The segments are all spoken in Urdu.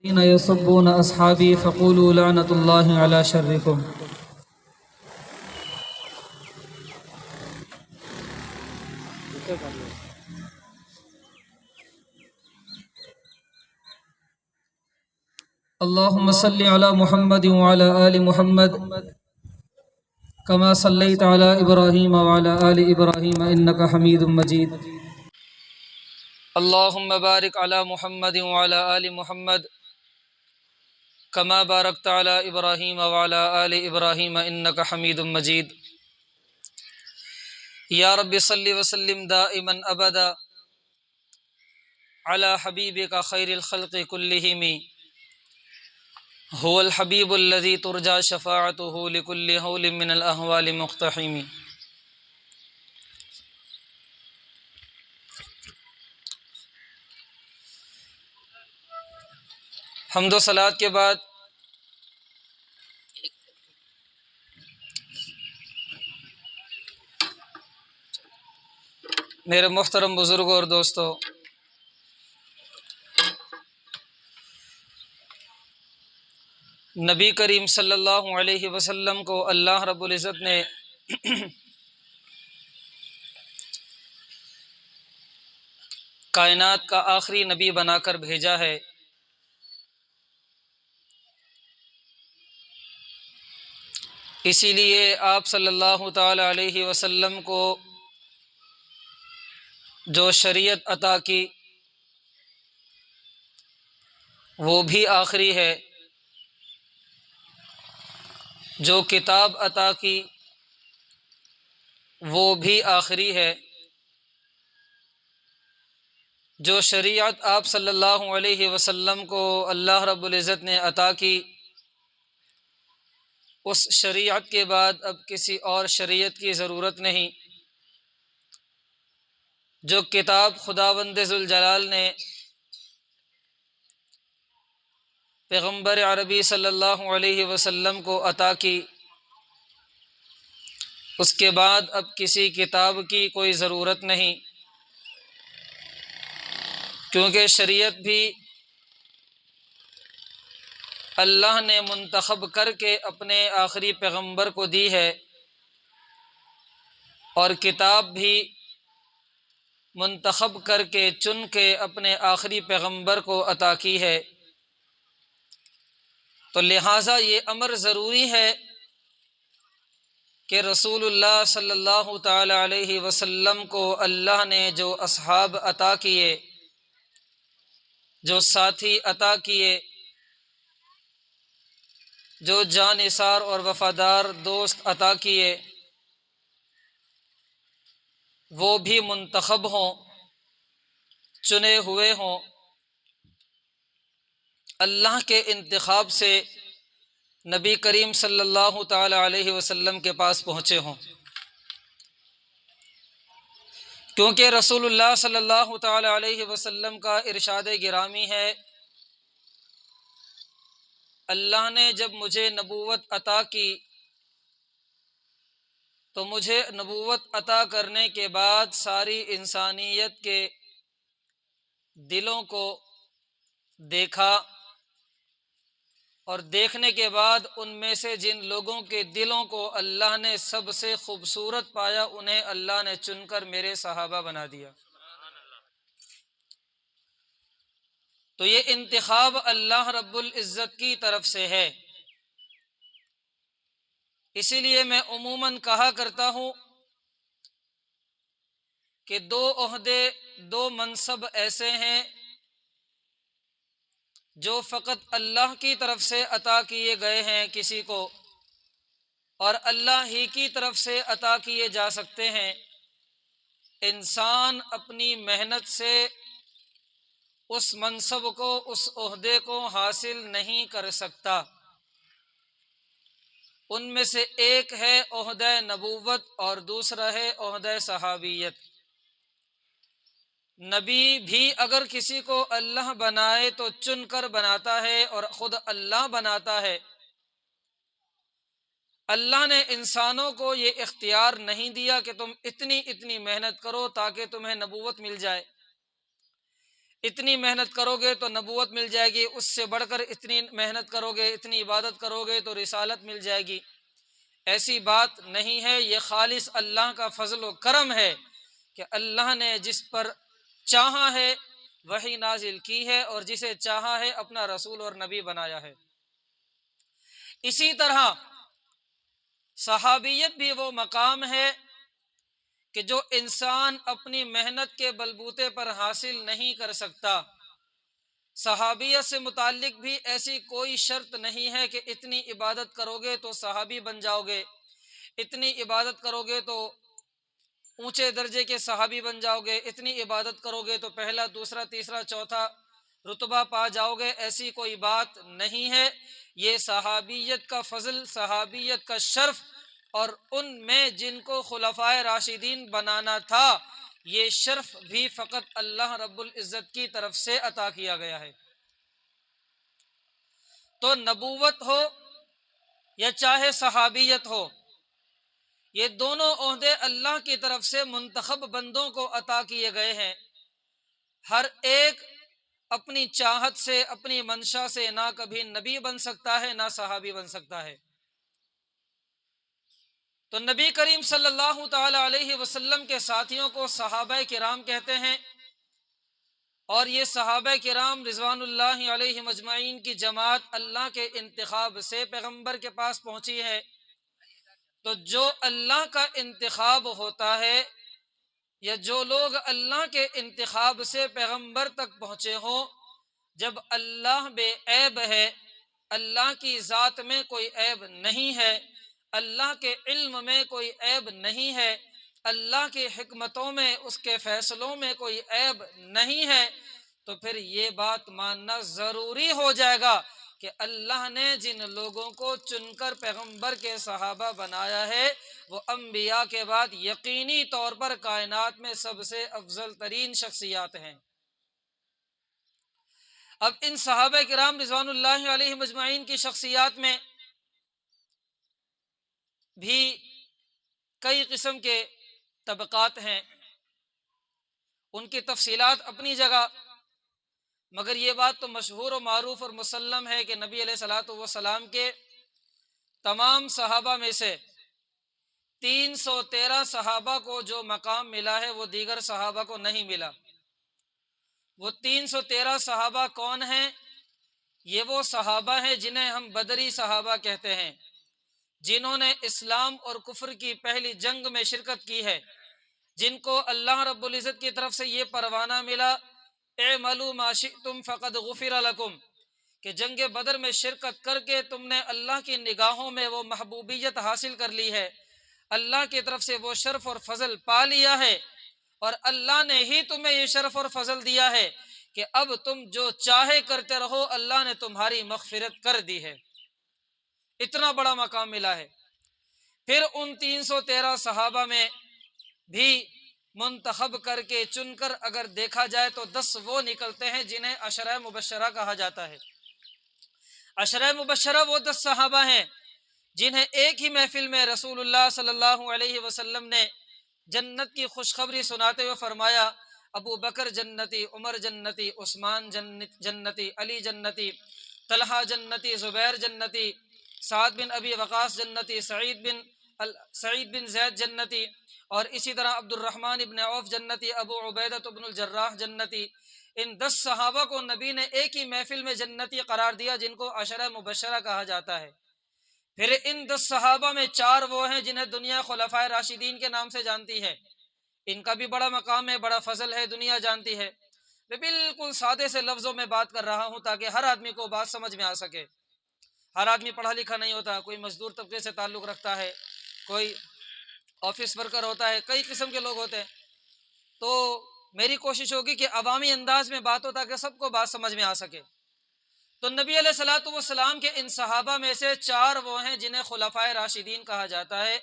يسبون أصحابي فقولوا لعنة الله على شركم. اللهم صل على محمد وعلى آل محمد كما صليت على إبراهيم وعلى آل إبراهيم إنك حميد مجيد. اللهم بارك على محمد وعلى آل محمد كما باركت على إبراهيم وعلى آل إبراهيم إنك حميد مجيد. يا رب صل وسلم دائما أبدا على حبيبك خير الخلق كلهم هو الحبيب الذي ترجى شفاعته لكل هول من الأهوال مقتحم. حمد و صلات کے بعد میرے محترم بزرگوں اور دوستو، نبی کریم صلی اللہ علیہ وسلم کو اللہ رب العزت نے کائنات کا آخری نبی بنا کر بھیجا ہے. اسی لیے آپ صلی اللہ تعالی علیہ وسلم کو جو شریعت عطا کی وہ بھی آخری ہے، جو کتاب عطا کی وہ بھی آخری ہے، جو شریعت آپ صلی اللہ علیہ وسلم کو اللہ رب العزت نے عطا کی اس شریعت کے بعد اب کسی اور شریعت کی ضرورت نہیں. جو کتاب خداوند ذوالجلال نے پیغمبر عربی صلی اللہ علیہ وسلم کو عطا کی اس کے بعد اب کسی کتاب کی کوئی ضرورت نہیں، کیونکہ شریعت بھی اللہ نے منتخب کر کے اپنے آخری پیغمبر کو دی ہے، اور کتاب بھی منتخب کر کے چن کے اپنے آخری پیغمبر کو عطا کی ہے. تو لہٰذا یہ امر ضروری ہے کہ رسول اللہ صلی اللہ تعالی علیہ وسلم کو اللہ نے جو اصحاب عطا کیے، جو ساتھی عطا کیے، جو جانثار اور وفادار دوست عطا کیے، وہ بھی منتخب ہوں، چنے ہوئے ہوں، اللہ کے انتخاب سے نبی کریم صلی اللہ تعالی علیہ وسلم کے پاس پہنچے ہوں. کیونکہ رسول اللہ صلی اللہ تعالی علیہ وسلم کا ارشاد گرامی ہے، اللہ نے جب مجھے نبوت عطا کی تو مجھے نبوت عطا کرنے کے بعد ساری انسانیت کے دلوں کو دیکھا، اور دیکھنے کے بعد ان میں سے جن لوگوں کے دلوں کو اللہ نے سب سے خوبصورت پایا انہیں اللہ نے چن کر میرے صحابہ بنا دیا. تو یہ انتخاب اللہ رب العزت کی طرف سے ہے. اسی لیے میں عموماً کہا کرتا ہوں کہ دو عہدے، دو منصب ایسے ہیں جو فقط اللہ کی طرف سے عطا کیے گئے ہیں کسی کو، اور اللہ ہی کی طرف سے عطا کیے جا سکتے ہیں. انسان اپنی محنت سے اس منصب کو، اس عہدے کو حاصل نہیں کر سکتا. ان میں سے ایک ہے عہدہ نبوت اور دوسرا ہے عہدہ صحابیت. نبی بھی اگر کسی کو اللہ بنائے تو چن کر بناتا ہے، اور خود اللہ بناتا ہے. اللہ نے انسانوں کو یہ اختیار نہیں دیا کہ تم اتنی محنت کرو تاکہ تمہیں نبوت مل جائے. اتنی محنت کرو گے تو نبوت مل جائے گی، اس سے بڑھ کر اتنی محنت کرو گے، اتنی عبادت کرو گے تو رسالت مل جائے گی۔ ایسی بات نہیں ہے، یہ خالص اللہ کا فضل و کرم ہے کہ اللہ نے جس پر چاہا ہے وحی نازل کی ہے، اور جسے چاہا ہے اپنا رسول اور نبی بنایا ہے۔ اسی طرح صحابیت بھی وہ مقام ہے کہ جو انسان اپنی محنت کے بلبوتے پر حاصل نہیں کر سکتا۔ صحابیت سے متعلق بھی ایسی کوئی شرط نہیں ہے کہ اتنی عبادت کرو گے تو صحابی بن جاؤ گے، اتنی عبادت کرو گے تو اونچے درجے کے صحابی بن جاؤ گے، اتنی عبادت کرو گے تو پہلا، دوسرا، تیسرا، چوتھا رتبہ پا جاؤ گے، ایسی کوئی بات نہیں ہے۔ یہ صحابیت کا فضل، صحابیت کا شرف، اور ان میں جن کو خلفائے راشدین بنانا تھا، یہ شرف بھی فقط اللہ رب العزت کی طرف سے عطا کیا گیا ہے۔ تو نبوت ہو یا چاہے صحابیت ہو، یہ دونوں عہدے اللہ کی طرف سے منتخب بندوں کو عطا کیے گئے ہیں۔ ہر ایک اپنی چاہت سے، اپنی منشا سے نہ کبھی نبی بن سکتا ہے، نہ صحابی بن سکتا ہے۔ تو نبی کریم صلی اللہ تعالی علیہ وسلم کے ساتھیوں کو صحابہ کرام کہتے ہیں، اور یہ صحابہ کرام رضوان اللہ علیہ مجمعین کی جماعت اللہ کے انتخاب سے پیغمبر کے پاس پہنچی ہے۔ تو جو اللہ کا انتخاب ہوتا ہے، یا جو لوگ اللہ کے انتخاب سے پیغمبر تک پہنچے ہوں، جب اللہ بے عیب ہے، اللہ کی ذات میں کوئی عیب نہیں ہے، اللہ کے علم میں کوئی عیب نہیں ہے، اللہ کی حکمتوں میں، اس کے فیصلوں میں کوئی عیب نہیں ہے، تو پھر یہ بات ماننا ضروری ہو جائے گا کہ اللہ نے جن لوگوں کو چن کر پیغمبر کے صحابہ بنایا ہے، وہ انبیاء کے بعد یقینی طور پر کائنات میں سب سے افضل ترین شخصیات ہیں۔ اب ان صحابہ کرام رضوان اللہ علیہ مجمعین کی شخصیات میں بھی کئی قسم کے طبقات ہیں، ان کی تفصیلات اپنی جگہ، مگر یہ بات تو مشہور و معروف اور مسلم ہے کہ نبی علیہ الصلوۃ والسلام کے تمام صحابہ میں سے 313 صحابہ کو جو مقام ملا ہے وہ دیگر صحابہ کو نہیں ملا۔ وہ 313 صحابہ کون ہیں؟ یہ وہ صحابہ ہیں جنہیں ہم بدری صحابہ کہتے ہیں، جنہوں نے اسلام اور کفر کی پہلی جنگ میں شرکت کی ہے، جن کو اللہ رب العزت کی طرف سے یہ پروانہ ملا، اعملوا ما شئتم فقد غفر لکم، کہ جنگ بدر میں شرکت کر کے تم نے اللہ کی نگاہوں میں وہ محبوبیت حاصل کر لی ہے، اللہ کی طرف سے وہ شرف اور فضل پا لیا ہے، اور اللہ نے ہی تمہیں یہ شرف اور فضل دیا ہے کہ اب تم جو چاہے کرتے رہو، اللہ نے تمہاری مغفرت کر دی ہے۔ اتنا بڑا مقام ملا ہے۔ پھر ان 313 صحابہ میں بھی منتخب کر کے چن کر اگر دیکھا جائے تو 10 وہ نکلتے ہیں جنہیں عشرہ مبشرہ کہا جاتا ہے۔ عشرہ مبشرہ وہ 10 صحابہ ہیں جنہیں ایک ہی محفل میں رسول اللہ صلی اللہ علیہ وسلم نے جنت کی خوشخبری سناتے ہوئے فرمایا، ابو بکر جنتی، عمر جنتی، عثمان جنتی، علی جنتی، طلحہ جنتی، زبیر جنتی، سعد بن ابی وقاص جنتی، سعید بن زید جنتی، اور اسی طرح عبد الرحمن ابن عوف جنتی، ابو عبیدہ بن الجراح جنتی۔ ان 10 صحابہ کو نبی نے ایک ہی محفل میں جنتی قرار دیا، جن کو عشرہ مبشرہ کہا جاتا ہے۔ پھر ان 10 صحابہ میں 4 وہ ہیں جنہیں دنیا خلفائے راشدین کے نام سے جانتی ہے، ان کا بھی بڑا مقام ہے، بڑا فضل ہے، دنیا جانتی ہے۔ میں بالکل سادے سے لفظوں میں بات کر رہا ہوں تاکہ ہر آدمی کو بات سمجھ میں آ سکے۔ ہر آدمی پڑھا لکھا نہیں ہوتا، کوئی مزدور طبقے سے تعلق رکھتا ہے، کوئی آفس ورکر ہوتا ہے، کئی قسم کے لوگ ہوتے ہیں، تو میری کوشش ہوگی کہ عوامی انداز میں بات ہو تاکہ سب کو بات سمجھ میں آ سکے۔ تو نبی علیہ الصلوۃ والسلام کے ان صحابہ میں سے 4 وہ ہیں جنہیں خلفائے راشدین کہا جاتا ہے،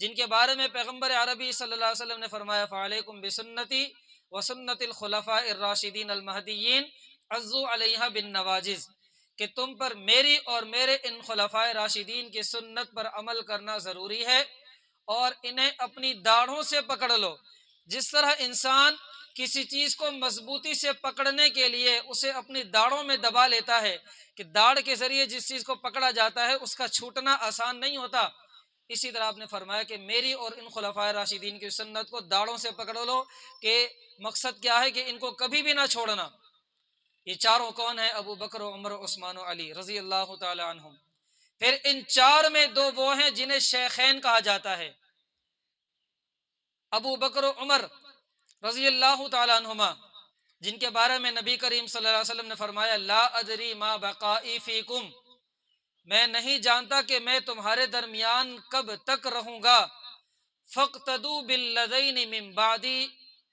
جن کے بارے میں پیغمبر عربی صلی اللہ علیہ وسلم نے فرمایا، فعلیکم بسنتی وسنت الخلفاء الراشدین المہدیین عضوا علیہا بالنواجذ، کہ تم پر میری اور میرے ان خلفائے راشدین کی سنت پر عمل کرنا ضروری ہے، اور انہیں اپنی داڑھوں سے پکڑ لو۔ جس طرح انسان کسی چیز کو مضبوطی سے پکڑنے کے لیے اسے اپنی داڑوں میں دبا لیتا ہے کہ داڑھ کے ذریعے جس چیز کو پکڑا جاتا ہے اس کا چھوٹنا آسان نہیں ہوتا، اسی طرح آپ نے فرمایا کہ میری اور ان خلفائے راشدین کی سنت کو داڑھوں سے پکڑ لو، کہ مقصد کیا ہے کہ ان کو کبھی بھی نہ چھوڑنا۔ یہ چاروں کون ہیں؟ ابو بکر و عمر و عثمان و علی رضی اللہ تعالی عنہم۔ پھر ان چار میں دو وہ ہیں جنہیں شیخین کہا جاتا ہے، ابو بکر و عمر رضی اللہ تعالی عنہما، جن کے بارے میں نبی کریم صلی اللہ علیہ وسلم نے فرمایا لا ادری ما بقائی فیکم، میں نہیں جانتا کہ میں تمہارے درمیان کب تک رہوں گا، فاقتدوا بالذین من بعدی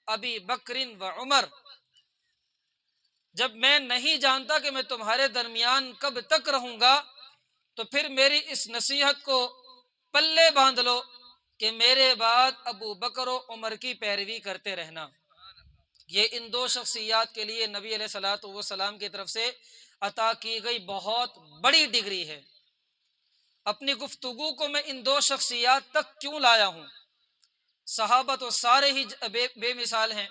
ابی بکر و عمر، جب میں نہیں جانتا کہ میں تمہارے درمیان کب تک رہوں گا تو پھر میری اس نصیحت کو پلے باندھ لو کہ میرے بعد ابو بکر و عمر کی پیروی کرتے رہنا۔ یہ ان دو شخصیات کے لیے نبی علیہ الصلوۃ والسلام کی طرف سے عطا کی گئی بہت بڑی ڈگری ہے۔ اپنی گفتگو کو میں ان دو شخصیات تک کیوں لایا ہوں؟ صحابہ تو سارے ہی بے مثال ہیں،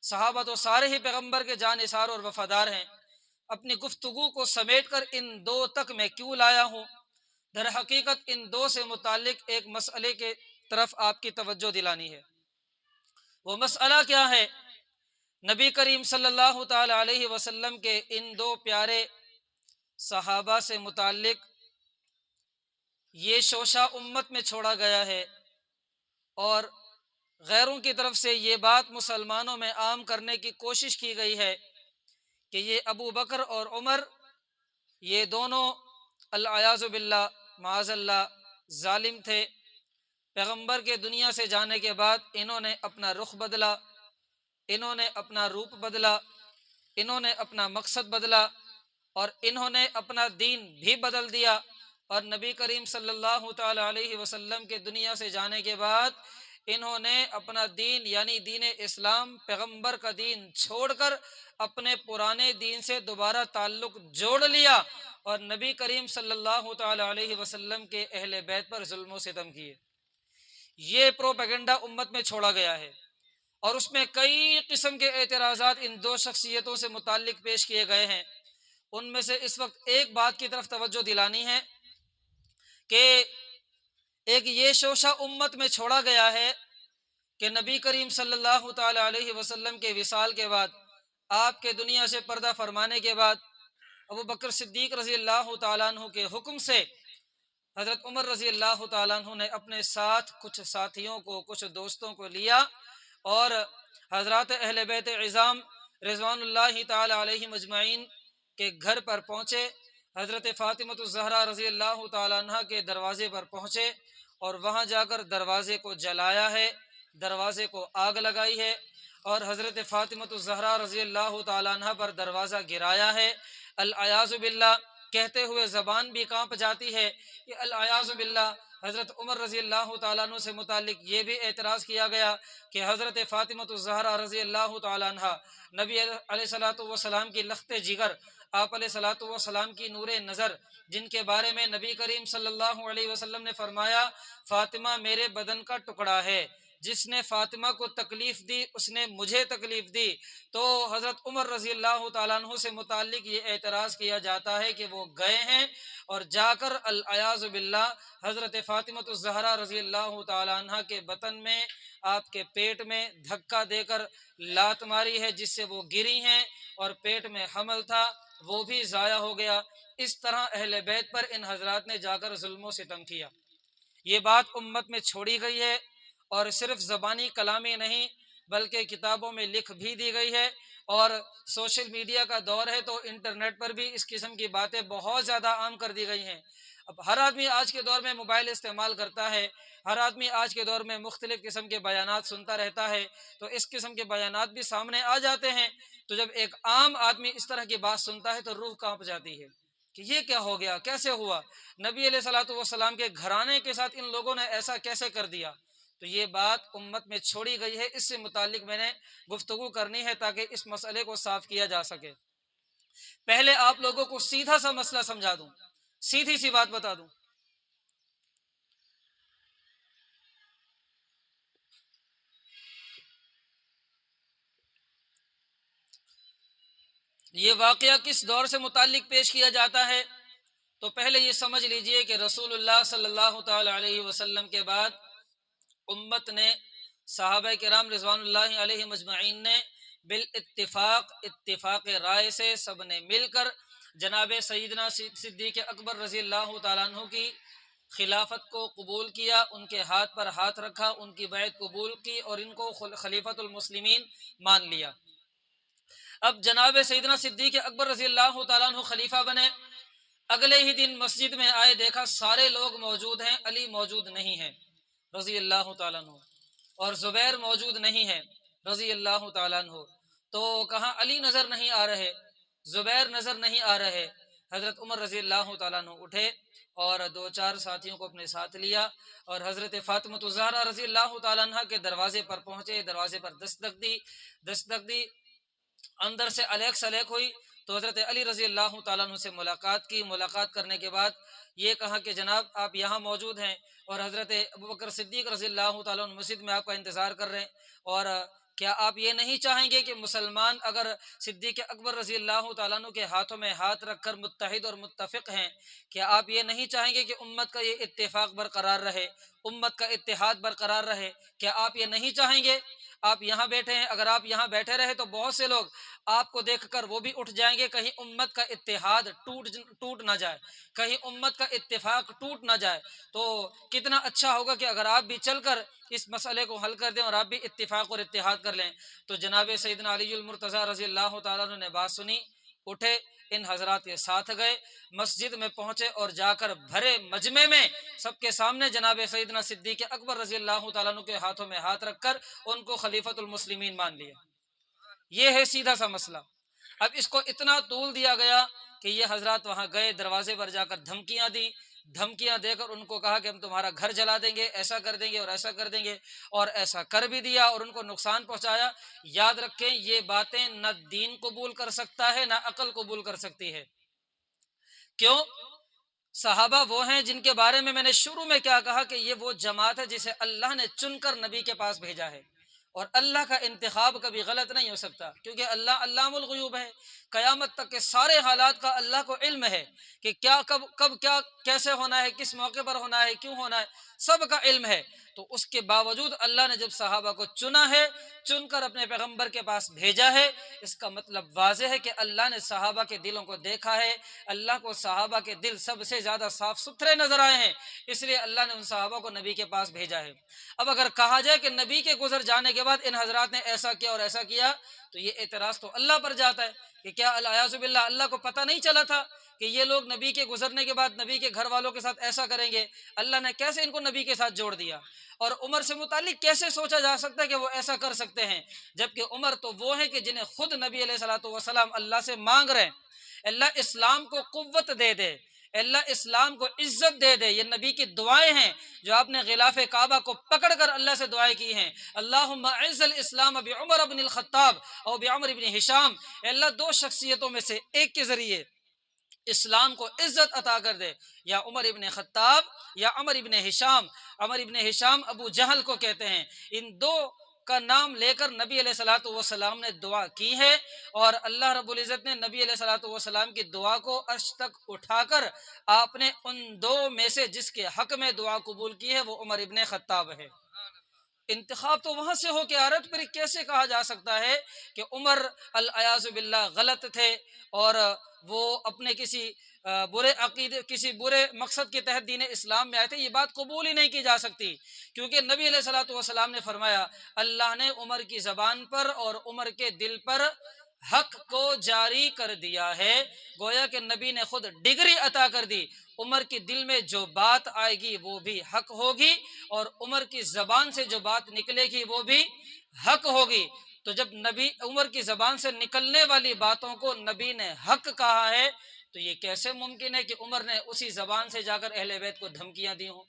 صحابہ تو سارے ہی پیغمبر کے جانثار اور وفادار ہیں، اپنی گفتگو کو سمیٹ کر ان دو تک میں کیوں لایا ہوں؟ در حقیقت ان دو سے متعلق ایک مسئلے کے طرف آپ کی توجہ دلانی ہے۔ وہ مسئلہ کیا ہے؟ نبی کریم صلی اللہ تعالی علیہ وسلم کے ان دو پیارے صحابہ سے متعلق یہ شوشہ امت میں چھوڑا گیا ہے، اور غیروں کی طرف سے یہ بات مسلمانوں میں عام کرنے کی کوشش کی گئی ہے کہ یہ ابو بکر اور عمر یہ دونوں العیاذ باللہ معاذ اللہ ظالم تھے، پیغمبر کے دنیا سے جانے کے بعد انہوں نے اپنا رخ بدلا، انہوں نے اپنا روپ بدلا، انہوں نے اپنا مقصد بدلا، اور انہوں نے اپنا دین بھی بدل دیا، اور نبی کریم صلی اللہ تعالی علیہ وسلم کے دنیا سے جانے کے بعد انہوں نے اپنا دین یعنی دین اسلام پیغمبر کا دین چھوڑ کر اپنے پرانے دین سے دوبارہ تعلق جوڑ لیا، اور نبی کریم صلی اللہ تعالی علیہ وسلم کے اہل بیت پر ظلم و ستم کیے۔ یہ پروپیگنڈا امت میں چھوڑا گیا ہے، اور اس میں کئی قسم کے اعتراضات ان دو شخصیتوں سے متعلق پیش کیے گئے ہیں۔ ان میں سے اس وقت ایک بات کی طرف توجہ دلانی ہے کہ ایک یہ شوشہ امت میں چھوڑا گیا ہے کہ نبی کریم صلی اللہ تعالی علیہ وسلم کے وصال کے بعد، آپ کے دنیا سے پردہ فرمانے کے بعد، ابو بکر صدیق رضی اللہ تعالیٰ عنہ کے حکم سے حضرت عمر رضی اللہ تعالیٰ عنہ نے اپنے ساتھ کچھ ساتھیوں کو، کچھ دوستوں کو لیا، اور حضرات اہل بیت عظام رضوان اللہ تعالی علیہم اجمعین کے گھر پر پہنچے، حضرت فاطمہ الزہرا رضی اللہ تعالیٰ عنہ کے دروازے پر پہنچے، اور وہاں جا کر دروازے کو جلایا ہے، دروازے کو آگ لگائی ہے، اور حضرت فاطمہ الزہرا رضی اللہ تعالیٰ عنہ پر دروازہ گرایا ہے۔ العیاذ باللہ کہتے ہوئے زبان بھی کانپ جاتی ہے کہ العیاذ باللہ حضرت عمر رضی اللہ تعالیٰ عنہ سے متعلق یہ بھی اعتراض کیا گیا کہ حضرت فاطمہ الزہرا رضی اللہ تعالیٰ عنہ نبی علیہ الصلوۃ والسلام کی لخت جگر، آپ علیہ الصلوۃ والسلام کی نور نظر، جن کے بارے میں نبی کریم صلی اللہ علیہ وسلم نے فرمایا فاطمہ میرے بدن کا ٹکڑا ہے، جس نے فاطمہ کو تکلیف دی اس نے مجھے تکلیف دی۔ تو حضرت عمر رضی اللہ تعالیٰ عنہ سے متعلق یہ اعتراض کیا جاتا ہے کہ وہ گئے ہیں اور جا کر العیاذ باللہ حضرت فاطمہ الزہرا رضی اللہ تعالیٰ عنہ کے بطن میں، آپ کے پیٹ میں دھکا دے کر لات ماری ہے، جس سے وہ گری ہیں، اور پیٹ میں حمل تھا وہ بھی ضائع ہو گیا۔ اس طرح اہل بیت پر ان حضرات نے جا کر ظلم و ستم کیا۔ یہ بات امت میں چھوڑی گئی ہے، اور صرف زبانی کلامی نہیں بلکہ کتابوں میں لکھ بھی دی گئی ہے، اور سوشل میڈیا کا دور ہے تو انٹرنیٹ پر بھی اس قسم کی باتیں بہت زیادہ عام کر دی گئی ہیں۔ اب ہر آدمی آج کے دور میں موبائل استعمال کرتا ہے، ہر آدمی آج کے دور میں مختلف قسم کے بیانات سنتا رہتا ہے، تو اس قسم کے بیانات بھی سامنے آ جاتے ہیں، تو جب ایک عام آدمی اس طرح کی بات سنتا ہے تو روح کانپ جاتی ہے کہ یہ کیا ہو گیا، کیسے ہوا، نبی علیہ الصلوۃ والسلام کے گھرانے کے ساتھ ان لوگوں نے ایسا کیسے کر دیا۔ تو یہ بات امت میں چھوڑی گئی ہے، اس سے متعلق میں نے گفتگو کرنی ہے تاکہ اس مسئلے کو صاف کیا جا سکے۔ پہلے آپ لوگوں کو سیدھا سا مسئلہ سمجھا دوں، سیدھی سی بات بتا دوں۔ یہ واقعہ کس دور سے متعلق پیش کیا جاتا ہے؟ تو پہلے یہ سمجھ لیجئے کہ رسول اللہ صلی اللہ تعالی علیہ وسلم کے بعد امت نے، صحابہ کرام رضوان اللہ علیہ مجمعین نے بالاتفاق، اتفاق رائے سے سب نے مل کر جناب سیدنا صدیق اکبر رضی اللہ تعالیٰ عنہ کی خلافت کو قبول کیا، ان کے ہاتھ پر ہاتھ رکھا، ان کی بیعت قبول کی اور ان کو خلیفۃ المسلمین مان لیا۔ اب جناب سیدنا صدیق اکبر رضی اللہ تعالیٰ عنہ خلیفہ بنے، اگلے ہی دن مسجد میں آئے، دیکھا سارے لوگ موجود ہیں، علی موجود نہیں ہے رضی اللہ تعالیٰ عنہ، اور زبیر موجود نہیں ہے رضی اللہ تعالیٰ عنہ۔ تو کہاں علی نظر نہیں آ رہے، زبیر نظر نہیں آ رہے۔ حضرت عمر رضی اللہ تعالیٰ عنہ اٹھے اور دو چار ساتھیوں کو اپنے ساتھ لیا اور حضرت فاطمہ الزہرا رضی اللہ تعالیٰ عنہ کے دروازے پر پہنچے، دروازے پر دستک دی، اندر سے الیک سلیک ہوئی تو حضرت علی رضی اللہ تعالیٰ عنہ سے ملاقات کی۔ ملاقات کرنے کے بعد یہ کہا کہ جناب آپ یہاں موجود ہیں اور حضرت ابوبکر صدیق رضی اللہ تعالیٰ عنہ مسجد میں آپ کا انتظار کر رہے ہیں، اور کیا آپ یہ نہیں چاہیں گے کہ مسلمان اگر صدیق اکبر رضی اللہ تعالیٰ عنہ کے ہاتھوں میں ہاتھ رکھ کر متحد اور متفق ہیں، کیا آپ یہ نہیں چاہیں گے کہ امت کا یہ اتفاق برقرار رہے، امت کا اتحاد برقرار رہے؟ کیا آپ یہ نہیں چاہیں گے؟ آپ یہاں بیٹھے ہیں، اگر آپ یہاں بیٹھے رہے تو بہت سے لوگ آپ کو دیکھ کر وہ بھی اٹھ جائیں گے، کہیں امت کا اتحاد ٹوٹ نہ جائے، کہیں امت کا اتفاق ٹوٹ نہ جائے۔ تو کتنا اچھا ہوگا کہ اگر آپ بھی چل کر اس مسئلے کو حل کر دیں اور آپ بھی اتفاق اور اتحاد کر لیں۔ تو جناب سیدنا علی المرتضیٰ رضی اللہ تعالیٰ عنہ نے بات سنی، اٹھے، ان حضرات کے ساتھ گئے، مسجد میں پہنچے اور جا کر بھرے مجمع میں سب کے سامنے جناب سیدنا صدیق اکبر رضی اللہ تعالیٰ عنہ کے ہاتھوں میں ہاتھ رکھ کر ان کو خلیفۃ المسلمین مان لیا۔ یہ ہے سیدھا سا مسئلہ۔ اب اس کو اتنا طول دیا گیا کہ یہ حضرات وہاں گئے، دروازے پر جا کر دھمکیاں دی، دھمکیاں دے کر ان کو کہا کہ ہم تمہارا گھر جلا دیں گے، ایسا کر دیں گے اور ایسا کر دیں گے، اور ایسا کر بھی دیا اور ان کو نقصان پہنچایا۔ یاد رکھیں یہ باتیں نہ دین قبول کر سکتا ہے نہ عقل قبول کر سکتی ہے۔ کیوں؟ صحابہ وہ ہیں جن کے بارے میں نے شروع میں کیا کہا کہ یہ وہ جماعت ہے جسے اللہ نے چن کر نبی کے پاس بھیجا ہے، اور اللہ کا انتخاب کبھی غلط نہیں ہو سکتا، کیونکہ اللہ علام الغیوب ہے۔ قیامت تک کے سارے حالات کا اللہ کو علم ہے کہ کیا کب کیا کیسے ہونا ہے، کس موقع پر ہونا ہے، کیوں ہونا ہے، سب کا علم ہے۔ تو اس کے باوجود اللہ نے جب صحابہ کو چنا ہے، چن کر اپنے پیغمبر کے پاس بھیجا ہے، اس کا مطلب واضح ہے کہ اللہ نے صحابہ کے دلوں کو دیکھا ہے، اللہ کو صحابہ کے دل سب سے زیادہ صاف ستھرے نظر آئے ہیں، اس لیے اللہ نے ان صحابہ کو نبی کے پاس بھیجا ہے۔ اب اگر کہا جائے کہ نبی کے گزر جانے کے بعد ان حضرات نے ایسا کیا اور ایسا کیا، تو یہ اعتراض تو اللہ پر جاتا ہے کہ کیا الیاذ باللہ اللہ کو پتہ نہیں چلا تھا کہ یہ لوگ نبی کے گزرنے کے بعد نبی کے گھر والوں کے ساتھ ایسا کریں گے؟ اللہ نے کیسے ان کو نبی کے ساتھ جوڑ دیا؟ اور عمر سے متعلق کیسے سوچا جا سکتا ہے کہ وہ ایسا کر سکتے ہیں، جبکہ عمر تو وہ ہیں کہ جنہیں خود نبی علیہ الصلوۃ والسلام اللہ سے مانگ رہے ہیں اللہ اسلام کو قوت دے دے، اللہ اسلام کو عزت دے دے۔ یہ نبی کی دعائیں ہیں جو آپ نے غلاف کعبہ کو پکڑ کر اللہ سے دعائیں کی ہیں، اللہم اعز الاسلام بعمر بن الخطاب اور بعمر بن ہشام، اللہ دو شخصیتوں میں سے ایک کے ذریعے اسلام کو عزت عطا کر دے، یا عمر ابن خطاب یا عمر ابن ہشام۔ عمر ابن ہشام ابو جہل کو کہتے ہیں۔ ان دو کا نام لے کر نبی علیہ الصلوۃ والسلام نے دعا کی ہے، اور اللہ رب العزت نے نبی علیہ الصلوۃ والسلام کی دعا کو عرش تک اٹھا کر آپ نے ان دو میں سے جس کے حق میں دعا قبول کی ہے وہ عمر ابن خطاب ہے۔ انتخاب تو وہاں سے ہو کے آ رہا ہے، تو پھر کیسے کہا جا سکتا ہے کہ عمر الیاذ باللہ غلط تھے اور وہ اپنے کسی برے عقیدے، کسی برے مقصد کے تحت دین اسلام میں آئے تھے؟ یہ بات قبول ہی نہیں کی جا سکتی، کیونکہ نبی علیہ الصلوۃ والسلام نے فرمایا اللہ نے عمر کی زبان پر اور عمر کے دل پر حق کو جاری کر دیا ہے، گویا کہ نبی نے خود ڈگری عطا کر دی، عمر کے دل میں جو بات آئے گی وہ بھی حق ہوگی، اور عمر کی زبان سے جو بات نکلے گی وہ بھی حق ہوگی۔ تو جب نبی عمر کی زبان سے نکلنے والی باتوں کو نبی نے حق کہا ہے، تو یہ کیسے ممکن ہے کہ عمر نے اسی زبان سے جا کر اہل بیت کو دھمکیاں دی ہوں؟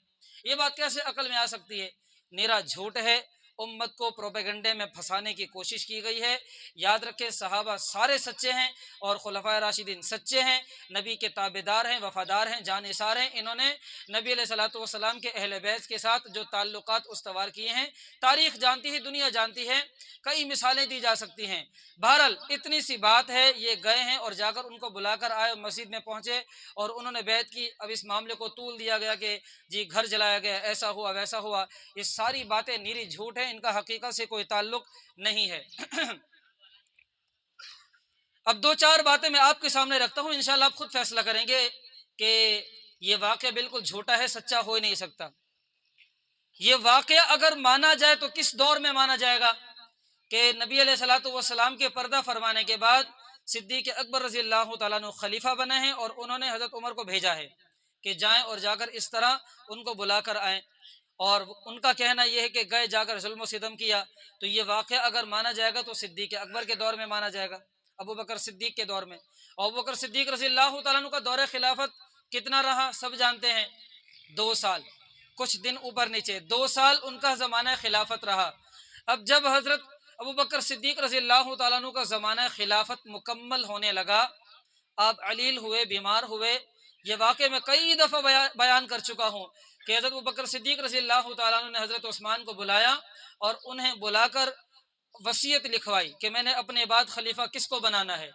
یہ بات کیسے عقل میں آ سکتی ہے؟ نیرا جھوٹ ہے، امت کو پروپیگنڈے میں پھنسانے کی کوشش کی گئی ہے۔ یاد رکھیں صحابہ سارے سچے ہیں اور خلفائے راشدین سچے ہیں، نبی کے تابعدار ہیں، وفادار ہیں، جانثار ہیں۔ انہوں نے نبی علیہ الصلوۃ والسلام کے اہل بیت کے ساتھ جو تعلقات استوار کیے ہیں، تاریخ جانتی ہے، دنیا جانتی ہے، کئی مثالیں دی جا سکتی ہیں۔ بہرحال اتنی سی بات ہے، یہ گئے ہیں اور جا کر ان کو بلا کر آئے، مسجد میں پہنچے اور انہوں نے بیعت کی۔ اب اس معاملے کو طول دیا گیا کہ جی گھر جلایا گیا، ایسا ہوا ویسا ہوا، یہ ساری باتیں نیری جھوٹ ہیں، ان کا حقیقت سے کوئی تعلق نہیں ہے۔ اب دو چار باتیں میں آپ کے سامنے رکھتا ہوں، انشاءاللہ آپ خود فیصلہ کریں گے کہ یہ واقعہ بالکل جھوٹا ہے، سچا ہو ہی نہیں سکتا۔ یہ واقعہ اگر مانا جائے تو کس دور میں مانا جائے گا کہ نبی علیہ الصلوۃ والسلام کے پردہ فرمانے کے بعد صدیق اکبر رضی اللہ تعالیٰ عنہ خلیفہ بنے ہیں اور انہوں نے حضرت عمر کو بھیجا ہے کہ جائیں اور جا کر اس طرح ان کو بلا کر آئیں، اور ان کا کہنا یہ ہے کہ گئے جا کر ظلم و ستم کیا۔ تو یہ واقعہ اگر مانا جائے گا تو صدیق اکبر کے دور میں مانا جائے گا، ابو بکر صدیق کے دور میں۔ اور ابو بکر صدیق رضی اللہ تعالیٰ عنہ کا دور خلافت کتنا رہا سب جانتے ہیں، 2 سال کچھ دن اوپر نیچے، 2 سال ان کا زمانہ خلافت رہا۔ اب جب حضرت ابو بکر صدیق رضی اللہ تعالیٰ عنہ کا زمانہ خلافت مکمل ہونے لگا، آپ علیل ہوئے، بیمار ہوئے۔ یہ واقعہ میں کئی دفعہ بیان کر چکا ہوں کہ حضرت ابو بکر صدیق رضی اللہ تعالیٰ عنہ نے حضرت عثمان کو بلایا اور انہیں بلا کر وصیت لکھوائی کہ میں نے اپنے بعد خلیفہ کس کو بنانا ہے۔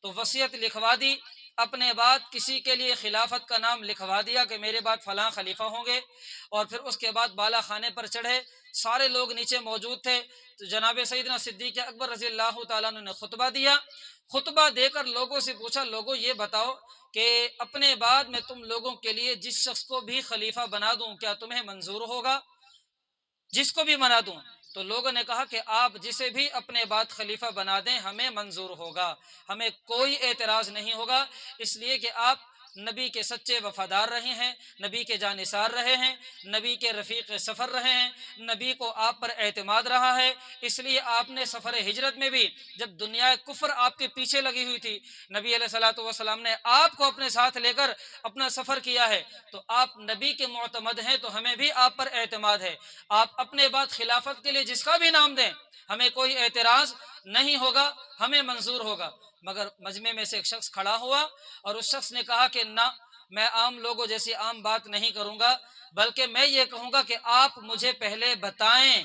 تو وصیت لکھوا دی، اپنے بعد کسی کے لیے خلافت کا نام لکھوا دیا کہ میرے بعد فلاں خلیفہ ہوں گے، اور پھر اس کے بعد بالا خانے پر چڑھے، سارے لوگ نیچے موجود تھے، تو جناب سیدنا صدیق اکبر رضی اللہ تعالیٰ عنہ نے خطبہ دیا۔ خطبہ دے کر لوگوں سے پوچھا، لوگوں یہ بتاؤ کہ اپنے بعد میں تم لوگوں کے لیے جس شخص کو بھی خلیفہ بنا دوں کیا تمہیں منظور ہوگا؟ جس کو بھی بنا دوں؟ تو لوگوں نے کہا کہ آپ جسے بھی اپنے بعد خلیفہ بنا دیں ہمیں منظور ہوگا، ہمیں کوئی اعتراض نہیں ہوگا، اس لیے کہ آپ نبی کے سچے وفادار رہے ہیں، نبی کے جانثار رہے ہیں، نبی کے رفیق سفر رہے ہیں، نبی کو آپ پر اعتماد رہا ہے۔ اس لیے آپ نے سفر ہجرت میں بھی جب دنیا کفر آپ کے پیچھے لگی ہوئی تھی، نبی علیہ الصلوۃ والسلام نے آپ کو اپنے ساتھ لے کر اپنا سفر کیا ہے، تو آپ نبی کے معتمد ہیں، تو ہمیں بھی آپ پر اعتماد ہے۔ آپ اپنے بعد خلافت کے لیے جس کا بھی نام دیں ہمیں کوئی اعتراض نہیں ہوگا، ہمیں منظور ہوگا۔ مگر مجمع میں سے ایک شخص کھڑا ہوا اور اس شخص نے کہا کہ نہ، میں عام لوگوں جیسی عام بات نہیں کروں گا، بلکہ میں یہ کہوں گا کہ آپ مجھے پہلے بتائیں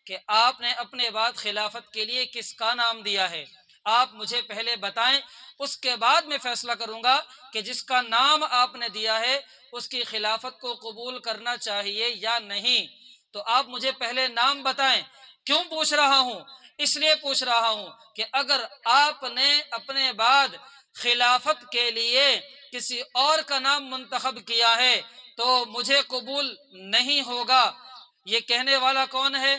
کہ آپ نے اپنے بعد خلافت کے لیے کس کا نام دیا ہے، آپ مجھے پہلے بتائیں، اس کے بعد میں فیصلہ کروں گا کہ جس کا نام آپ نے دیا ہے اس کی خلافت کو قبول کرنا چاہیے یا نہیں۔ تو آپ مجھے پہلے نام بتائیں۔ کیوں پوچھ رہا ہوں؟ اس لیے پوچھ رہا ہوں کہ اگر آپ نے اپنے بعد خلافت کے لیے کسی اور کا نام منتخب کیا ہے تو مجھے قبول نہیں ہوگا۔ یہ کہنے والا کون ہے؟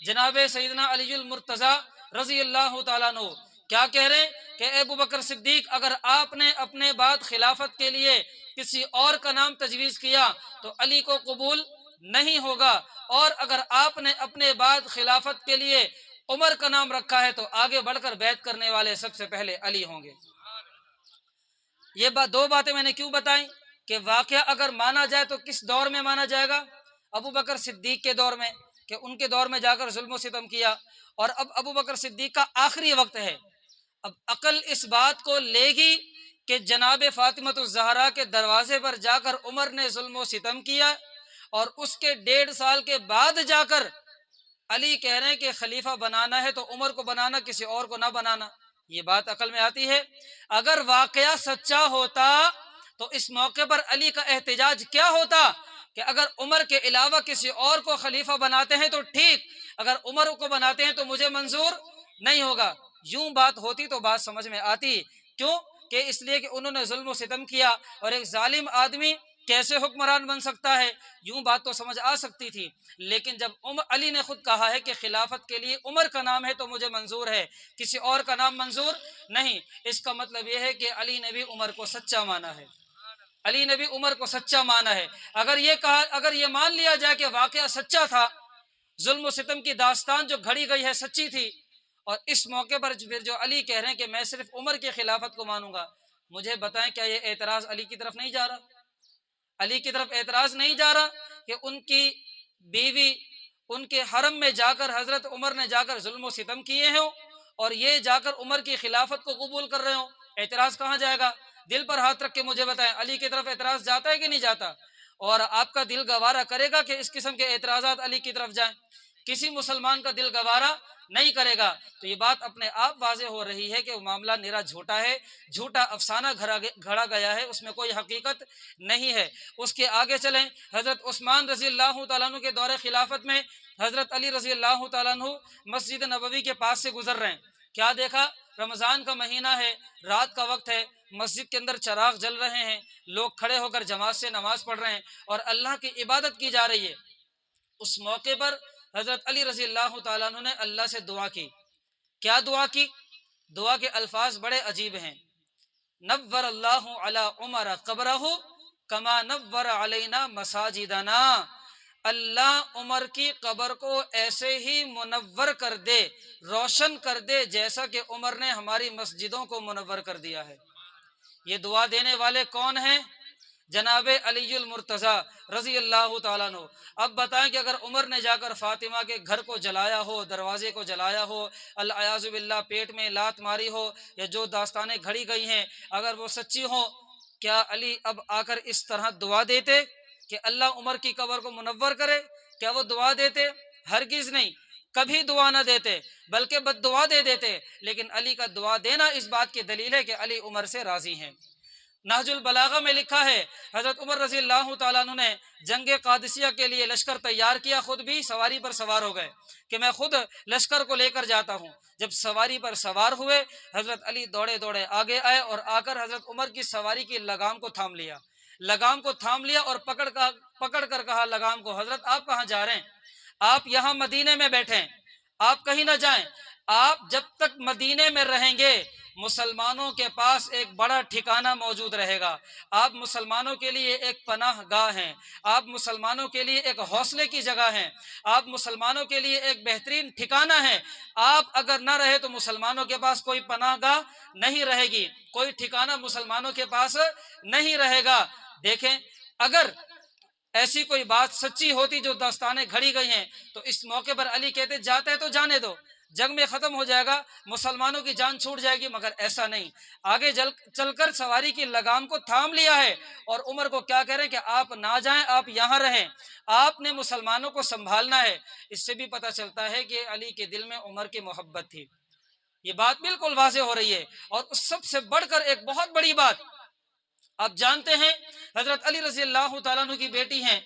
جناب سیدنا علی المرتضیٰ رضی اللہ تعالیٰ عنہ۔ کیا کہہ رہے ہیں کہ اے ابو بکر صدیق، اگر آپ نے اپنے بعد خلافت کے لیے کسی اور کا نام تجویز کیا تو علی کو قبول نہیں ہوگا، اور اگر آپ نے اپنے بعد خلافت کے لیے عمر کا نام رکھا ہے تو آگے بڑھ کر بیعت کرنے والے سب سے پہلے علی ہوں گے۔ یہ دو باتیں میں نے کیوں بتائیں کہ واقعہ اگر مانا جائے تو کس دور میں مانا جائے گا؟ ابو بکر صدیق کے دور میں، کہ ان کے دور میں جا کر ظلم و ستم کیا، اور اب ابو بکر صدیق کا آخری وقت ہے۔ اب عقل اس بات کو لے گی کہ جناب فاطمۃ الزہرا کے دروازے پر جا کر عمر نے ظلم و ستم کیا، اور اس کے 1.5 سال کے بعد جا کر علی کہہ رہے ہیں کہ خلیفہ بنانا ہے تو عمر کو بنانا، کسی اور کو نہ بنانا۔ یہ بات عقل میں آتی ہے؟ اگر واقعہ سچا ہوتا تو اس موقع پر علی کا احتجاج کیا ہوتا کہ اگر عمر کے علاوہ کسی اور کو خلیفہ بناتے ہیں تو ٹھیک، اگر عمر کو بناتے ہیں تو مجھے منظور نہیں ہوگا۔ یوں بات ہوتی تو بات سمجھ میں آتی۔ کیوں؟ کہ اس لیے کہ انہوں نے ظلم و ستم کیا، اور ایک ظالم آدمی کیسے حکمران بن سکتا ہے، یوں بات تو سمجھ آ سکتی تھی۔ لیکن جب علی نے خود کہا ہے کہ خلافت کے لیے عمر کا نام ہے تو مجھے منظور ہے، کسی اور کا نام منظور نہیں، اس کا مطلب یہ ہے کہ علی نے بھی عمر کو سچا مانا ہے، علی نے بھی عمر کو سچا مانا ہے۔ اگر یہ مان لیا جائے کہ واقعہ سچا تھا، ظلم و ستم کی داستان جو گھڑی گئی ہے سچی تھی، اور اس موقع پر پھر جو علی کہہ رہے ہیں کہ میں صرف عمر کی خلافت کو مانوں گا، مجھے بتائیں کیا یہ اعتراض علی کی طرف نہیں جا رہا؟ علی کی طرف اعتراض نہیں جا رہا کہ ان کی بیوی ان کے حرم میں جا کر حضرت عمر نے جا کر ظلم و ستم کیے ہوں اور یہ جا کر عمر کی خلافت کو قبول کر رہے ہوں، اعتراض کہاں جائے گا؟ دل پر ہاتھ رکھ کے مجھے بتائیں، علی کی طرف اعتراض جاتا ہے کہ نہیں جاتا؟ اور آپ کا دل گوارا کرے گا کہ اس قسم کے اعتراضات علی کی طرف جائیں؟ کسی مسلمان کا دل گوارا نہیں کرے گا۔ تو یہ بات اپنے آپ واضح ہو رہی ہے کہ وہ معاملہ نرا جھوٹا ہے، جھوٹا افسانہ گھڑا گیا ہے، اس میں کوئی حقیقت نہیں ہے۔ اس کے آگے چلیں، حضرت عثمان رضی اللہ تعالیٰ عنہ کے دور خلافت میں حضرت علی رضی اللہ تعالیٰ عنہ مسجد نبوی کے پاس سے گزر رہے ہیں، کیا دیکھا؟ رمضان کا مہینہ ہے، رات کا وقت ہے، مسجد کے اندر چراغ جل رہے ہیں، لوگ کھڑے ہو کر جماعت سے نماز پڑھ رہے ہیں اور اللہ کی عبادت کی جا رہی ہے۔ اس موقع پر حضرت علی رضی اللہ تعالیٰ عنہ نے اللہ سے دعا کی۔ کیا دعا کی؟ دعا کے الفاظ بڑے عجیب ہیں۔ نور اللہ علی عمر قبرہ کما نور علینا مساجدنا، اللہ عمر کی قبر کو ایسے ہی منور کر دے، روشن کر دے، جیسا کہ عمر نے ہماری مسجدوں کو منور کر دیا ہے۔ یہ دعا دینے والے کون ہیں؟ جناب علی المرتضیٰ رضی اللہ تعالیٰ عنہ۔ اب بتائیں کہ اگر عمر نے جا کر فاطمہ کے گھر کو جلایا ہو، دروازے کو جلایا ہو، العیاذ باللہ پیٹ میں لات ماری ہو، یا جو داستانیں گھڑی گئی ہیں اگر وہ سچی ہوں، کیا علی اب آ کر اس طرح دعا دیتے کہ اللہ عمر کی قبر کو منور کرے؟ کیا وہ دعا دیتے؟ ہرگز نہیں، کبھی دعا نہ دیتے، بلکہ بد دعا دے دیتے۔ لیکن علی کا دعا دینا اس بات کی دلیل ہے کہ علی عمر سے راضی ہیں۔ نہج البلاغہ میں لکھا ہے، حضرت عمر رضی اللہ تعالیٰ عنہ نے جنگ قادسیہ کے لیے لشکر تیار کیا، خود بھی سواری پر سوار ہو گئے کہ میں خود لشکر کو لے کر جاتا ہوں۔ جب سواری پر سوار ہوئے، حضرت علی دوڑے دوڑے آگے آئے اور آ کر حضرت عمر کی سواری کی لگام کو تھام لیا، لگام کو تھام لیا اور پکڑ کر کہا لگام کو، حضرت آپ کہاں جا رہے ہیں؟ آپ یہاں مدینے میں بیٹھیں، آپ کہیں نہ جائیں، آپ جب تک مدینے میں رہیں گے مسلمانوں کے پاس ایک بڑا ٹھکانہ موجود رہے گا، آپ مسلمانوں کے لیے ایک پناہ گاہ ہیں، آپ مسلمانوں کے لیے ایک حوصلے کی جگہ ہیں، آپ مسلمانوں کے لیے ایک بہترین ٹھکانہ ہیں۔ آپ اگر نہ رہے تو مسلمانوں کے پاس کوئی پناہ گاہ نہیں رہے گی، کوئی ٹھکانہ مسلمانوں کے پاس نہیں رہے گا۔ دیکھیں، اگر ایسی کوئی بات سچی ہوتی جو داستانیں گھڑی گئی ہیں تو اس موقع پر علی کہتے جاتے ہیں تو جانے دو، جنگ میں ختم ہو جائے گا، مسلمانوں کی جان چھوٹ جائے گی، مگر ایسا نہیں۔ آگے چل کر سواری کی لگام کو تھام لیا ہے اور عمر کو کیا کہہ رہے ہیں کہ آپ نہ جائیں، آپ یہاں رہیں، آپ نے مسلمانوں کو سنبھالنا ہے۔ اس سے بھی پتہ چلتا ہے کہ علی کے دل میں عمر کی محبت تھی، یہ بات بالکل واضح ہو رہی ہے۔ اور اس سب سے بڑھ کر ایک بہت بڑی بات آپ جانتے ہیں، حضرت علی رضی اللہ تعالیٰ عنہ کی بیٹی ہیں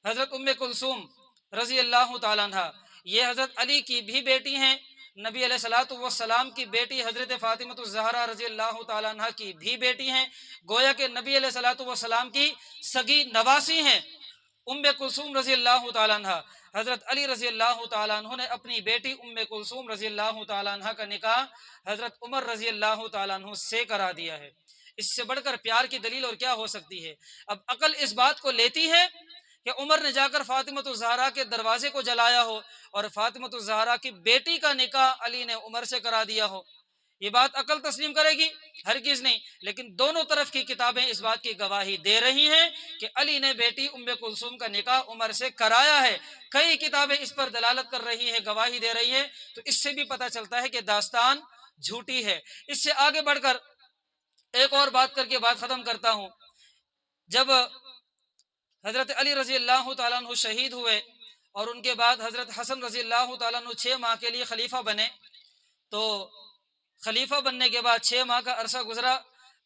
حضرت ام کلثوم رضی اللہ تعالیٰ عنہ، یہ حضرت علی کی بھی بیٹی ہیں، نبی علیہ الصلوۃ والسلام کی بیٹی حضرت فاطمہ الزہرا رضی اللہ تعالیٰ عنہ کی بھی بیٹی ہیں، گویا کہ نبی علیہ الصلوۃ والسلام کی سگی نواسی ہیں۔ ام کلثوم رضی اللہ تعالیٰ عنہ، حضرت علی رضی اللہ تعالیٰ عنہ نے اپنی بیٹی ام کلثوم رضی اللہ تعالیٰ عنہ کا نکاح حضرت عمر رضی اللہ تعالیٰ عنہ سے کرا دیا ہے۔ اس سے بڑھ کر پیار کی دلیل اور کیا ہو سکتی ہے؟ اب عقل اس بات کو لیتی ہے کہ عمر نے جا کر فاطمہ الزہرا کے دروازے کو جلایا ہو اور فاطمہ الزہرا کی بیٹی کا نکاح علی نے عمر سے کرا دیا ہو، یہ بات عقل تسلیم کرے گی؟ ہرگز نہیں۔ لیکن دونوں طرف کی کتابیں اس بات کی گواہی دے رہی ہیں کہ علی نے بیٹی ام کلثوم کا نکاح عمر سے کرایا ہے، کئی کتابیں اس پر دلالت کر رہی ہیں، گواہی دے رہی ہیں۔ تو اس سے بھی پتہ چلتا ہے کہ داستان جھوٹی ہے۔ اس سے آگے بڑھ کر ایک اور بات کر کے بات ختم کرتا ہوں۔ جب حضرت علی رضی اللہ تعالیٰ عنہ شہید ہوئے اور ان کے بعد حضرت حسن رضی اللہ تعالیٰ عنہ 6 ماہ کے لیے خلیفہ بنے، تو خلیفہ بننے کے بعد 6 ماہ کا عرصہ گزرا،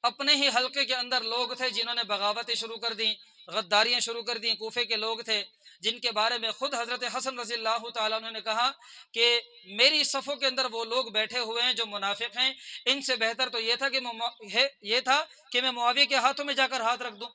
اپنے ہی حلقے کے اندر لوگ تھے جنہوں نے بغاوتیں شروع کر دیں، غداریاں شروع کر دیں۔ کوفے کے لوگ تھے جن کے بارے میں خود حضرت حسن رضی اللہ تعالیٰ عنہ نے کہا کہ میری صفوں کے اندر وہ لوگ بیٹھے ہوئے ہیں جو منافق ہیں، ان سے بہتر تو یہ تھا کہ میں معاویہ کے ہاتھوں میں جا کر ہاتھ رکھ دوں۔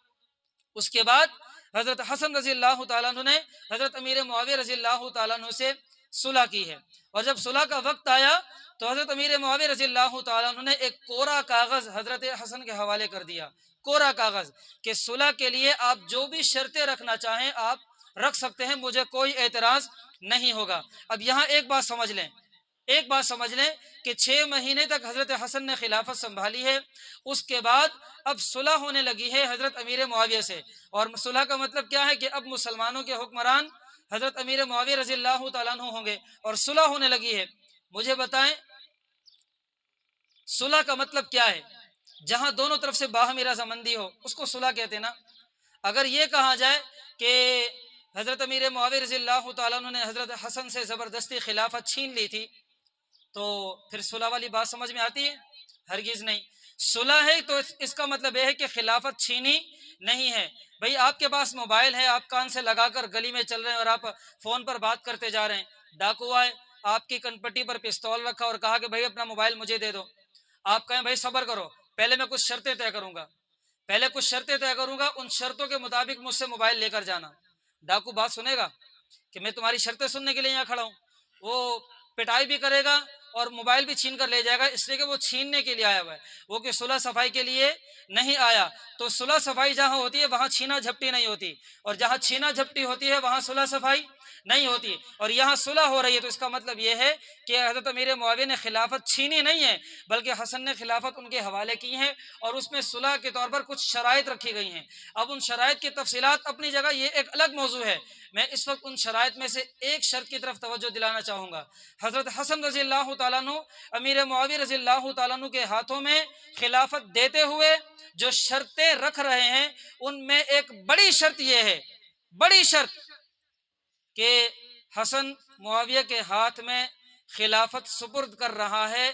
اس کے بعد حضرت حسن رضی اللہ تعالیٰ عنہ نے حضرت امیر معاویہ رضی اللہ تعالیٰ عنہ سے صلح کی ہے، اور جب صلح کا وقت آیا تو حضرت امیر معاویہ رضی اللہ تعالیٰ عنہ نے ایک کوڑا کاغذ حضرت حسن کے حوالے کر دیا، کوڑا کاغذ، کہ صلح کے لیے آپ جو بھی شرطیں رکھنا چاہیں آپ رکھ سکتے ہیں، مجھے کوئی اعتراض نہیں ہوگا۔ اب یہاں ایک بات سمجھ لیں کہ 6 مہینے تک حضرت حسن نے خلافت سنبھالی ہے، اس کے بعد اب صلح ہونے لگی ہے حضرت امیر معاویہ سے، اور صلح کا مطلب کیا ہے کہ اب مسلمانوں کے حکمران حضرت امیر معاویہ رضی اللہ تعالیٰ عنہ ہوں گے اور صلح ہونے لگی ہے. مجھے بتائیں صلح کا مطلب کیا ہے؟ جہاں دونوں طرف سے باہمی رضامندی ہو اس کو صلح کہتے ہیں نا. اگر یہ کہا جائے کہ حضرت امیر معاویہ رضی اللہ تعالیٰ عنہ نے حضرت حسن سے زبردستی خلافت چھین لی تھی تو پھر صلح والی بات سمجھ میں آتی ہے؟ ہرگز نہیں. صلح ہے تو اس کا مطلب یہ ہے کہ خلافت چھینی نہیں ہے. بھئی آپ کے پاس موبائل ہے، آپ کان سے لگا کر گلی میں چل رہے ہیں اور آپ فون پر بات کرتے جا رہے ہیں، ڈاکو آئے، آپ کی کنپٹی پر پستول رکھا اور کہا کہ بھائی اپنا موبائل مجھے دے دو. آپ کہیں بھائی صبر کرو، پہلے میں کچھ شرطیں طے کروں گا، ان شرطوں کے مطابق مجھ سے موبائل لے کر جانا. ڈاکو بات سنے گا کہ میں تمہاری شرطیں سننے کے لیے یہاں کھڑا ہوں؟ وہ پٹائی بھی کرے گا اور موبائل بھی چھین کر لے جائے گا، اس لیے کہ وہ چھیننے کے لیے آیا ہوا ہے، وہ کہ صلح صفائی کے لیے نہیں آیا. تو صلح صفائی جہاں ہوتی ہے وہاں چھینا جھپٹی نہیں ہوتی، اور جہاں چھینا جھپٹی ہوتی ہے وہاں صلح صفائی نہیں ہوتی. اور یہاں صلح ہو رہی ہے تو اس کا مطلب یہ ہے کہ حضرت امیر معاویہ نے خلافت چھینی نہیں ہے بلکہ حسن نے خلافت ان کے حوالے کی ہے، اور اس میں صلح کے طور پر کچھ شرائط رکھی گئی ہیں. اب ان شرائط کی تفصیلات اپنی جگہ، یہ ایک الگ موضوع ہے. میں اس وقت ان شرائط میں سے ایک شرط کی طرف توجہ دلانا چاہوں گا. حضرت حسن رضی اللہ تعالیٰ عنہ امیر معاویہ رضی اللہ تعالیٰ عنہ کے ہاتھوں میں خلافت دیتے ہوئے جو شرطیں رکھ رہے ہیں ان میں ایک بڑی شرط یہ ہے، بڑی شرط، کہ حسن معاویہ کے ہاتھ میں خلافت سپرد کر رہا ہے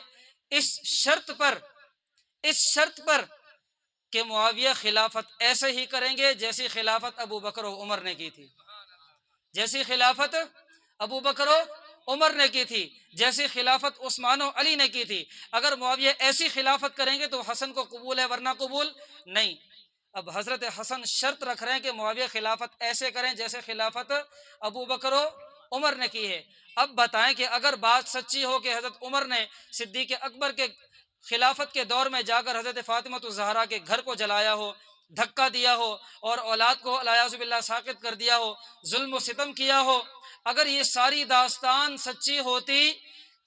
اس شرط پر کہ معاویہ خلافت ایسے ہی کریں گے جیسی خلافت ابو بکر و عمر نے کی تھی، جیسی خلافت ابو بکر و عمر نے کی تھی، جیسی خلافت عثمان و علی نے کی تھی. اگر معاویہ ایسی خلافت کریں گے تو حسن کو قبول ہے، ورنہ قبول نہیں. اب حضرت حسن شرط رکھ رہے ہیں کہ معاویہ خلافت ایسے کریں جیسے خلافت ابو بکر و عمر نے کی ہے. اب بتائیں کہ اگر بات سچی ہو کہ حضرت عمر نے صدیق اکبر کے خلافت کے دور میں جا کر حضرت فاطمہ الزہرا کے گھر کو جلایا ہو، دھکا دیا ہو اور اولاد کو الیاذ باللہ ساقط کر دیا ہو، ظلم و ستم کیا ہو، اگر یہ ساری داستان سچی ہوتی،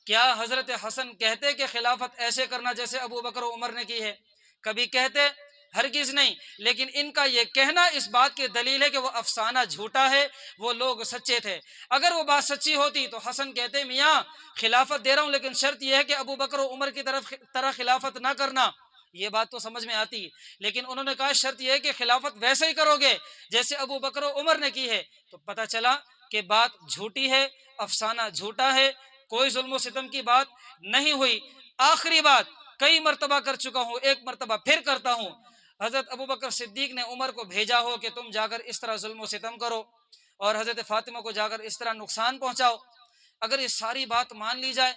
کیا حضرت حسن کہتے کہ خلافت ایسے کرنا جیسے ابو بکر و عمر نے کی ہے؟ کبھی کہتے؟ ہرگز نہیں. لیکن ان کا یہ کہنا اس بات کی دلیل ہے کہ وہ افسانہ جھوٹا ہے، وہ لوگ سچے تھے. اگر وہ بات سچی ہوتی تو حسن کہتے میاں خلافت دے رہا ہوں لیکن شرط یہ ہے کہ ابو بکر و عمر کی طرح خلافت نہ کرنا. یہ بات تو سمجھ میں آتی، لیکن انہوں نے کہا شرط یہ ہے کہ خلافت ویسے ہی کرو گے جیسے ابو بکر و عمر نے کی ہے. تو پتہ چلا کہ بات جھوٹی ہے، افسانہ جھوٹا ہے، کوئی ظلم و ستم کی بات نہیں ہوئی. آخری بات کئی مرتبہ کر چکا ہوں، ایک مرتبہ پھر کرتا ہوں. حضرت ابو بکر صدیق نے عمر کو بھیجا ہو کہ تم جا کر اس طرح ظلم و ستم کرو اور حضرت فاطمہ کو جا کر اس طرح نقصان پہنچاؤ. اگر یہ ساری بات مان لی جائے،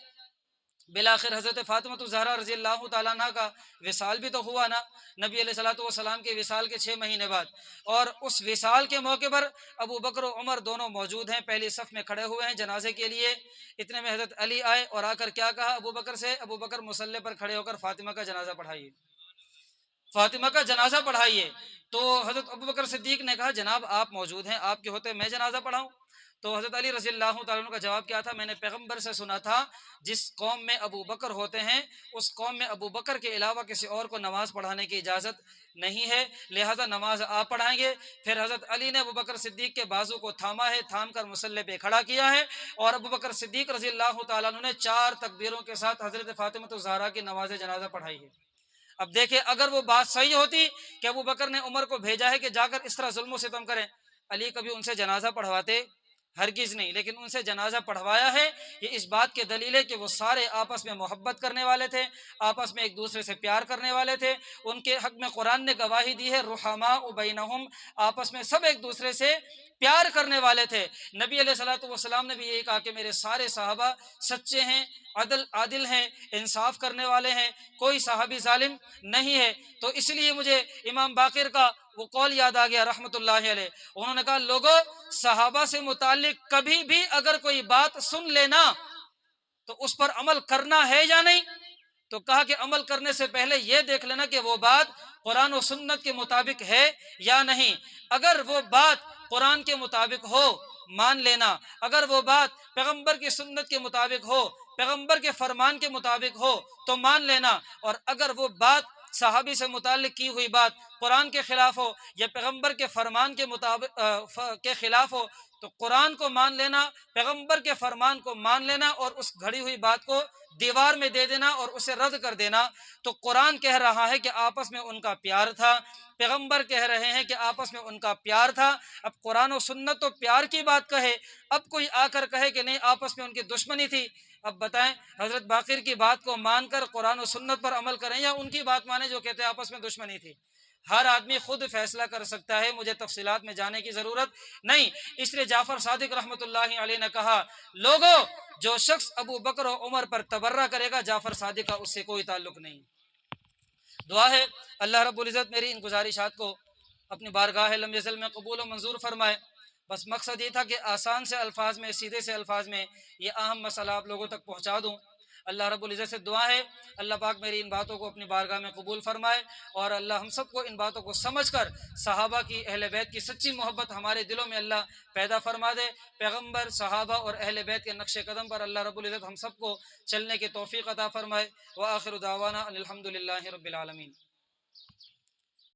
بالآخر حضرت فاطمہ الزہرا رضی اللہ تعالیٰ عنہ کا وصال بھی تو ہوا نا نبی علیہ الصلوۃ والسلام کے وصال کے 6 مہینے بعد، اور اس وصال کے موقع پر ابو بکر و عمر دونوں موجود ہیں، پہلی صف میں کھڑے ہوئے ہیں جنازے کے لیے. اتنے میں حضرت علی آئے اور آ کر کیا کہا ابو بکر سے، ابو بکر مصلی پر کھڑے ہو کر فاطمہ کا جنازہ پڑھائیے، فاطمہ کا جنازہ پڑھائیے. تو حضرت ابو بکر صدیق نے کہا جناب آپ موجود ہیں، آپ کے ہوتے میں جنازہ پڑھاؤں؟ تو حضرت علی رضی اللہ تعالیٰ عنہ کا جواب کیا تھا، میں نے پیغمبر سے سنا تھا جس قوم میں ابو بکر ہوتے ہیں اس قوم میں ابو بکر کے علاوہ کسی اور کو نماز پڑھانے کی اجازت نہیں ہے، لہذا نماز آپ پڑھائیں گے. پھر حضرت علی نے ابو بکر صدیق کے بازو کو تھاما ہے، تھام کر مصلی پہ کھڑا کیا ہے، اور ابو بکر صدیق رضی اللہ تعالیٰ عنہ نے 4 تکبیروں کے ساتھ حضرت فاطمہ الزہرا کی نماز جنازہ پڑھائی ہے. اب دیکھیں اگر وہ بات صحیح ہوتی کہ ابو بکر نے عمر کو بھیجا ہے کہ جا کر اس طرح ظلم و ستم کریں، علی کبھی ان سے جنازہ پڑھواتے؟ ہرگز نہیں. لیکن ان سے جنازہ پڑھوایا ہے، یہ اس بات کی دلیل ہے کہ وہ سارے آپس میں محبت کرنے والے تھے، آپس میں ایک دوسرے سے پیار کرنے والے تھے. ان کے حق میں قرآن نے گواہی دی ہے رحماء بینہم، آپس میں سب ایک دوسرے سے پیار کرنے والے تھے. نبی علیہ الصلوۃ والسلام نے بھی یہی کہا کہ میرے سارے صحابہ سچے ہیں، عادل ہیں، انصاف کرنے والے ہیں، کوئی صحابی ظالم نہیں ہے. تو اس لیے مجھے امام باقر کا وہ قول یاد آ گیا رحمۃ اللہ علیہ. انہوں نے کہا لوگوں صحابہ سے متعلق کبھی بھی اگر کوئی بات سن لینا تو اس پر عمل کرنا ہے یا نہیں؟ تو کہا کہ عمل کرنے سے پہلے یہ دیکھ لینا کہ وہ بات قرآن و سنت کے مطابق ہے یا نہیں. اگر وہ بات قرآن کے مطابق ہو مان لینا، اگر وہ بات پیغمبر کی سنت کے مطابق ہو، پیغمبر کے فرمان کے مطابق ہو تو مان لینا، اور اگر وہ بات صحابی سے متعلق کی ہوئی بات قرآن کے خلاف ہو یا پیغمبر کے فرمان کے مطابق کے خلاف ہو تو قرآن کو مان لینا، پیغمبر کے فرمان کو مان لینا اور اس گھڑی ہوئی بات کو دیوار میں دے دینا اور اسے رد کر دینا، تو قرآن کہہ رہا ہے کہ آپس میں ان کا پیار تھا، پیغمبر کہہ رہے ہیں کہ آپس میں ان کا پیار تھا۔ اب قرآن و سنت تو پیار کی بات کہے، اب کوئی آ کر کہے کہ نہیں آپس میں ان کی دشمنی تھی، اب بتائیں حضرت باقر کی بات کو مان کر قرآن و سنت پر عمل کریں یا ان کی بات مانیں جو کہتے ہیں آپس میں دشمنی تھی؟ ہر آدمی خود فیصلہ کر سکتا ہے، مجھے تفصیلات میں جانے کی ضرورت نہیں۔ اس لیے جعفر صادق رحمۃ اللہ علیہ نے کہا، لوگوں جو شخص ابو بکر و عمر پر تبرہ کرے گا جعفر صادق کا اس سے کوئی تعلق نہیں۔ دعا ہے اللہ رب العزت میری ان گزارشات کو اپنی بارگاہ لم یزل میں قبول و منظور فرمائے۔ بس مقصد یہ تھا کہ آسان سے الفاظ میں، سیدھے سے الفاظ میں یہ اہم مسئلہ آپ لوگوں تک پہنچا دوں۔ اللہ رب العزت سے دعا ہے اللہ پاک میری ان باتوں کو اپنی بارگاہ میں قبول فرمائے، اور اللہ ہم سب کو ان باتوں کو سمجھ کر صحابہ کی، اہل بیت کی سچی محبت ہمارے دلوں میں اللہ پیدا فرما دے۔ پیغمبر، صحابہ اور اہل بیت کے نقش قدم پر اللہ رب العزت ہم سب کو چلنے کی توفیق عطا فرمائے۔ وآخر دعوانا ان الحمد للہ رب العالمین۔